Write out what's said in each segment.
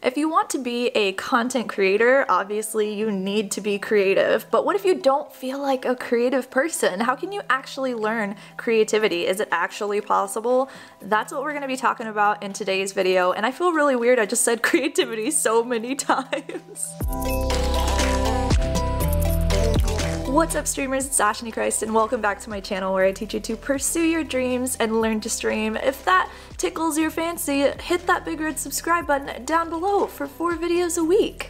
If you want to be a content creator, obviously you need to be creative. But what if you don't feel like a creative person? How can you actually learn creativity? Is it actually possible? That's what we're going to be talking about in today's video. And I feel really weird, I just said creativity so many times. What's up streamers, it's Ashley Christ and welcome back to my channel where I teach you to pursue your dreams and learn to stream. If that tickles your fancy, hit that big red subscribe button down below for 4 videos a week.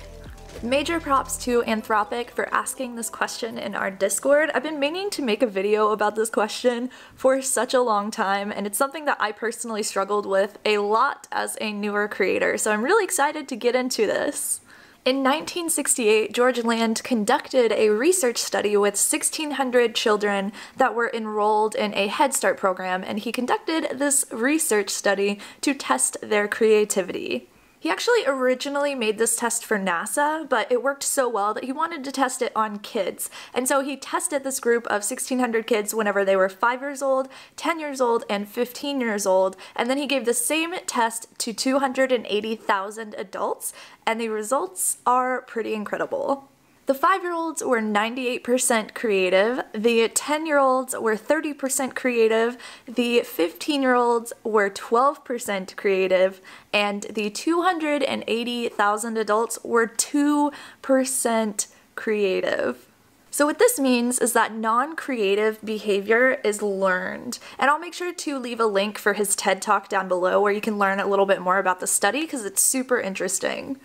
Major props to Anthropic for asking this question in our Discord. I've been meaning to make a video about this question for such a long time, and it's something that I personally struggled with a lot as a newer creator, so I'm really excited to get into this. In 1968, George Land conducted a research study with 1,600 children that were enrolled in a Head Start program, and he conducted this research study to test their creativity. He actually originally made this test for NASA, but it worked so well that he wanted to test it on kids. And so he tested this group of 1,600 kids whenever they were 5 years old, 10 years old, and 15 years old. And then he gave the same test to 280,000 adults, and the results are pretty incredible. The 5-year-olds were 98% creative, the 10-year-olds were 30% creative, the 15-year-olds were 12% creative, and the 280,000 adults were 2% creative. So what this means is that non-creative behavior is learned. And I'll make sure to leave a link for his TED Talk down below where you can learn a little bit more about the study because it's super interesting.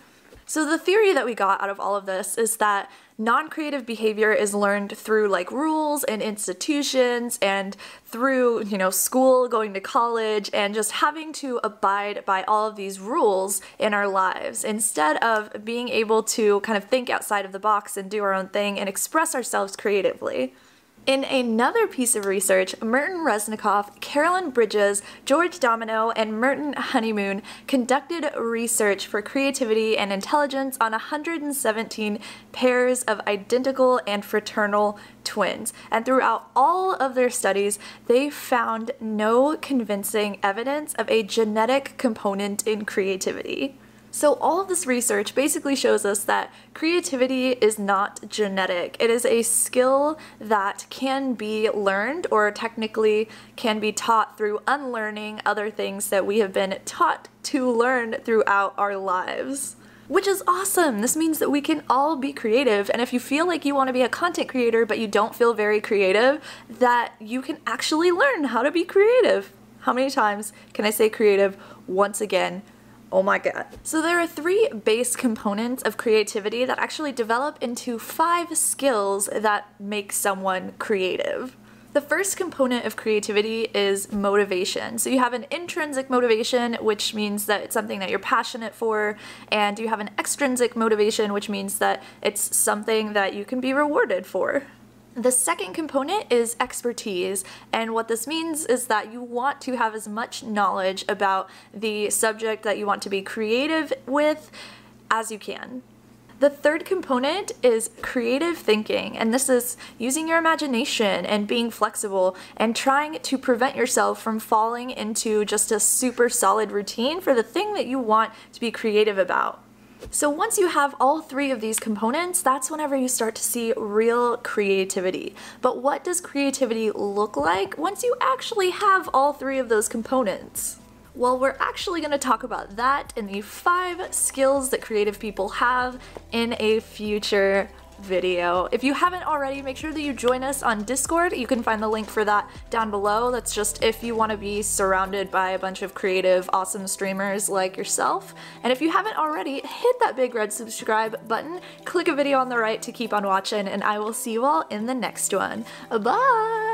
So the theory that we got out of all of this is that non-creative behavior is learned through like rules and institutions and through, school, going to college, and just having to abide by all of these rules in our lives instead of being able to kind of think outside of the box and do our own thing and express ourselves creatively. In another piece of research, Merton Resnikoff, Carolyn Bridges, George Domino, and Merton Honeymoon conducted research for creativity and intelligence on 117 pairs of identical and fraternal twins. And throughout all of their studies, they found no convincing evidence of a genetic component in creativity. So all of this research basically shows us that creativity is not genetic. It is a skill that can be learned or technically can be taught through unlearning other things that we have been taught to learn throughout our lives. Which is awesome! This means that we can all be creative, and if you feel like you want to be a content creator but you don't feel very creative, that you can actually learn how to be creative. How many times can I say creative once again? Oh my god. So there are 3 base components of creativity that actually develop into 5 skills that make someone creative. The first component of creativity is motivation. So you have an intrinsic motivation, which means that it's something that you're passionate for, and you have an extrinsic motivation, which means that it's something that you can be rewarded for. The second component is expertise, and what this means is that you want to have as much knowledge about the subject that you want to be creative with as you can. The third component is creative thinking, and this is using your imagination and being flexible and trying to prevent yourself from falling into just a super solid routine for the thing that you want to be creative about. So once you have all 3 of these components, that's whenever you start to see real creativity. But what does creativity look like once you actually have all 3 of those components? Well, we're actually going to talk about that in the 5 skills that creative people have in a future video. If you haven't already, make sure that you join us on Discord. You can find the link for that down below. That's just if you want to be surrounded by a bunch of creative, awesome streamers like yourself. And if you haven't already, hit that big red subscribe button, click a video on the right to keep on watching, and I will see you all in the next one. Bye!